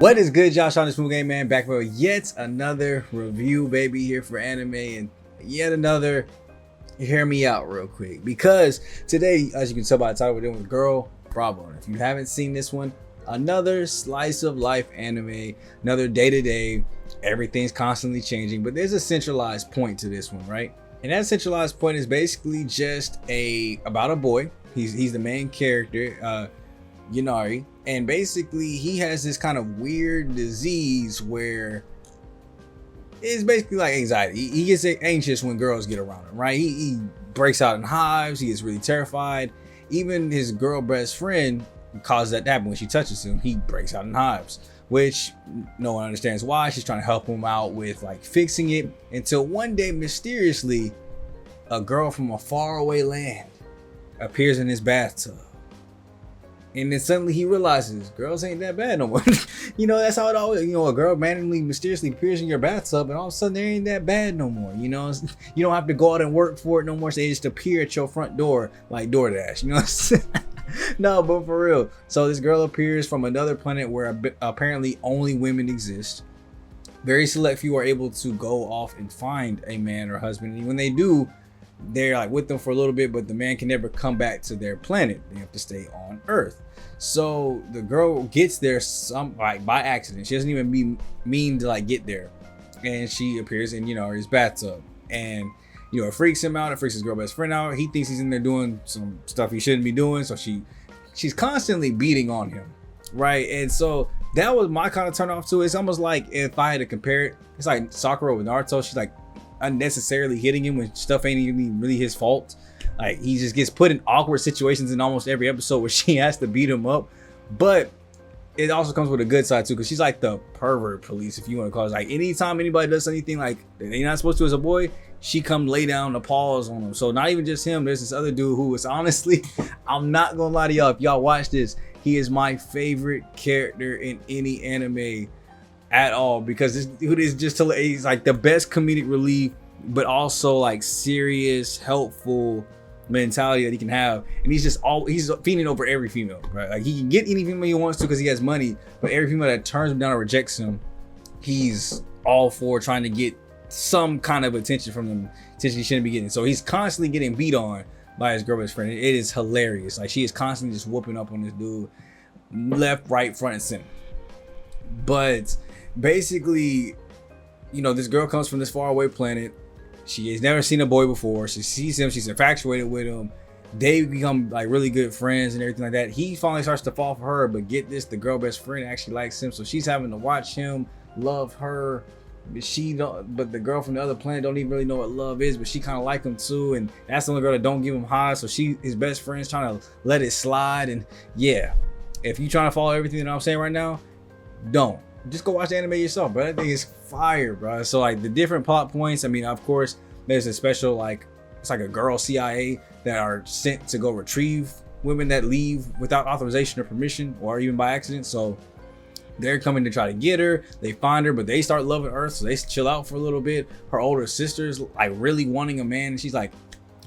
What is good, Josh on this Smooth Game Man, back for yet another review, baby, here for anime, and yet another, hear me out real quick, because today, as you can tell by the title, we're doing with Girl Bravo. And if you haven't seen this one, another slice of life anime, another day-to-day, everything's constantly changing, but there's a centralized point to this one, right? And that centralized point is basically just about a boy. He's the main character, Yanari, and basically he has this kind of weird disease where it's basically like anxiety. He gets anxious when girls get around him, right? He breaks out in hives. He gets really terrified. Even his girl best friend causes that to happen. When she touches him, he breaks out in hives, which no one understands why. She's trying to help him out with like fixing it, until one day mysteriously a girl from a faraway land appears in his bathtub. And then suddenly he realizes girls ain't that bad no more. You know, that's how it always, a girl randomly, mysteriously appears in your bathtub and all of a sudden they ain't that bad no more. You know, you don't have to go out and work for it no more. So they just appear at your front door like DoorDash, you know what I'm saying? No, but for real. So this girl appears from another planet where apparently only women exist. Very select few are able to go off and find a man or husband. And when they do, they're like with them for a little bit, but the man can never come back to their planet. They have to stay on Earth. So the girl gets there by accident. She doesn't even mean to like get there, and she appears in his bathtub, and it freaks him out. It freaks his girl best friend out. He thinks he's in there doing some stuff he shouldn't be doing, so she's constantly beating on him, right? And so that was my kind of turn off to it. It's almost like, if I had to compare it, it's like Sakura with Naruto. She's like unnecessarily hitting him when stuff ain't even really his fault. Like, he just gets put in awkward situations in almost every episode where she has to beat him up. But it also comes with a good side too, because she's like the pervert police, if you want to call it. Like, anytime anybody does anything like they're not supposed to as a boy, she come lay down the paws on them. So not even just him, there's this other dude who is honestly, I'm not gonna lie to y'all, if y'all watch this, he is my favorite character in any anime at all, because this dude is just, he's like the best comedic relief, but also like serious, helpful mentality that he can have. And he's fiending over every female, right? Like, he can get any female he wants to because he has money, but every female that turns him down or rejects him, he's all for trying to get some kind of attention from them, attention he shouldn't be getting. So he's constantly getting beat on by his girl best friend. It is hilarious. Like, she is constantly just whooping up on this dude left, right, front, and center. But basically, this girl comes from this faraway planet. She has never seen a boy before. She sees him. She's infatuated with him. They become like really good friends and everything like that. He finally starts to fall for her, but get this, the girl best friend actually likes him. So she's having to watch him love her. But the girl from the other planet don't even really know what love is, but she kind of like him too. And that's the only girl that don't give him high. So his best friend's trying to let it slide. And yeah, if you trying to follow everything that I'm saying right now, don't. Just go watch the anime yourself, bro. That thing is fire, bro. So like the different plot points, I mean, of course, there's a special, like, it's like a girl CIA that are sent to go retrieve women that leave without authorization or permission, or even by accident. So they're coming to try to get her. They find her, but they start loving Earth, so they chill out for a little bit. Her older sister's like really wanting a man, and she's like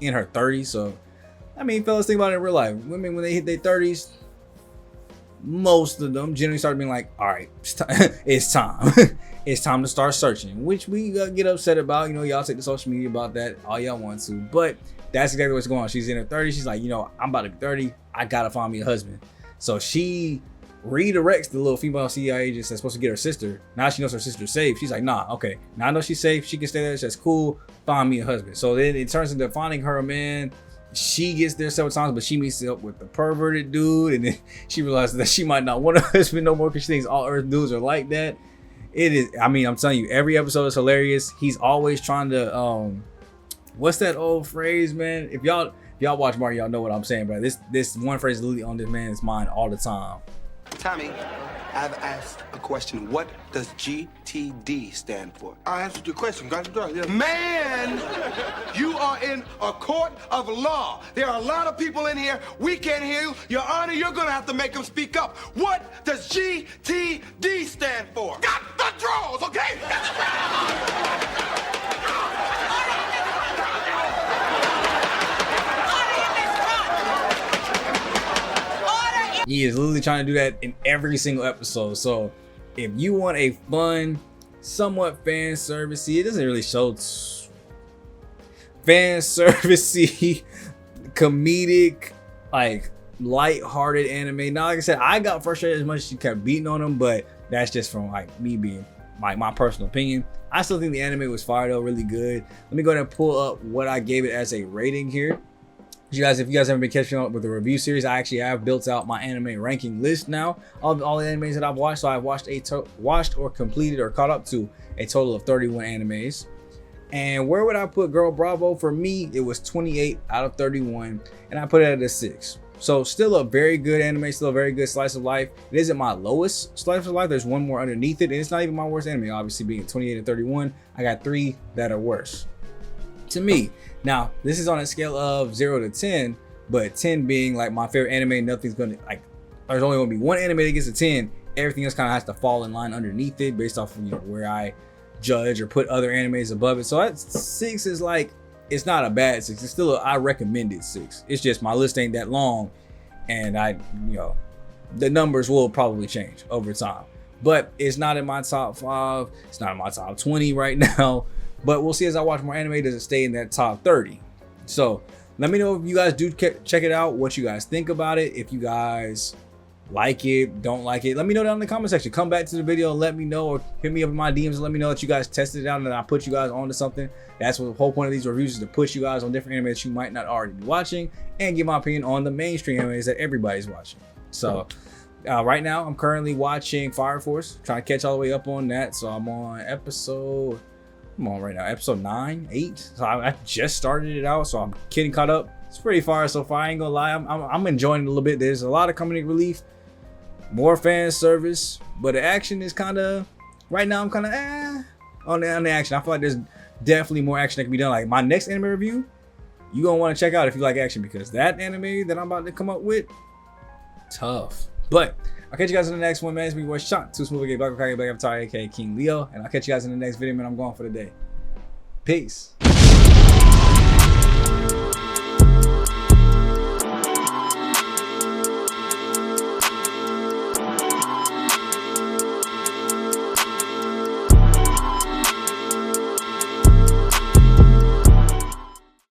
in her 30s. So I mean, fellas, think about it in real life. Women, when they hit their 30s, most of them generally start being like, all right, it's time. It's time to start searching, which we get upset about. Y'all take the social media about that all y'all want to, but that's exactly what's going on. She's in her 30s. She's like, I'm about to be 30. I gotta find me a husband. So she redirects the little female CIA agent that's supposed to get her sister. Now she knows her sister's safe. She's like, nah, okay, now I know she's safe. She can stay there. That's cool. Find me a husband. So then it turns into finding her a man. She gets there several times, but she meets up with the perverted dude, and then she realizes that she might not want a husband no more because she thinks all Earth dudes are like that. It is, I mean, I'm telling you, every episode is hilarious. He's always trying to what's that old phrase, man? If y'all watch Mario, y'all know what I'm saying, bro. This one phrase is literally on this man's mind all the time. Tommy, I've asked a question. What does GTD stand for? I answered your question. Got you, yeah. Man, you are in a court of law. There are a lot of people in here. We can't hear you. Your Honor, you're going to have to make them speak up. What does GTD stand for? Got the draws, okay? He is literally trying to do that in every single episode. So if you want a fun, somewhat fan servicey, it doesn't really show fan servicey, comedic, like light-hearted anime. Now, like I said, I got frustrated as much as you kept beating on them, but that's just from like me being like my personal opinion. I still think the anime was fire though, really good. Let me go ahead and pull up what I gave it as a rating here. If you guys haven't been catching up with the review series, I actually have built out my anime ranking list now of all the animes that I've watched. So I've watched or completed or caught up to a total of 31 animes. And where would I put Girl Bravo? For me, it was 28 out of 31, and I put it at a 6. So still a very good anime, still a very good slice of life. It isn't my lowest slice of life. There's one more underneath it, and it's not even my worst anime. Obviously, being 28 and 31, I got 3 that are worse to me. Now, this is on a scale of 0 to 10, but 10 being like my favorite anime. Nothing's gonna, like, there's only gonna be one anime that gets a 10. Everything else kind of has to fall in line underneath it based off of, you know, where I judge or put other animes above it. So that 6 is like, it's not a bad 6. It's still I recommend it 6. It's just my list ain't that long, and the numbers will probably change over time. But it's not in my top 5. It's not in my top 20 right now. But we'll see as I watch more anime, does it stay in that top 30? So let me know if you guys do check it out, what you guys think about it. If you guys like it, don't like it, let me know down in the comment section. Come back to the video and let me know, or hit me up in my DMs and let me know that you guys tested it out and I put you guys onto something. That's what the whole point of these reviews is, to push you guys on different anime that you might not already be watching and give my opinion on the mainstream animes that everybody's watching. So right now I'm currently watching Fire Force, trying to catch all the way up on that. So I'm on episode 9, 8. So I just started it out, so I'm getting caught up. It's pretty far so far, I ain't gonna lie. I'm enjoying it a little bit. There's a lot of comedic relief, more fan service, but the action is kind of, right now I'm kind of on the action. I feel like there's definitely more action that can be done. Like my next anime review, you gonna want to check out if you like action, because that anime that I'm about to come up with, tough. But I'll catch you guys in the next one, man. It's me, boy Shot, Too Smooth, Black Avatar, aka King Leo, and I'll catch you guys in the next video, man. I'm going for the day. Peace.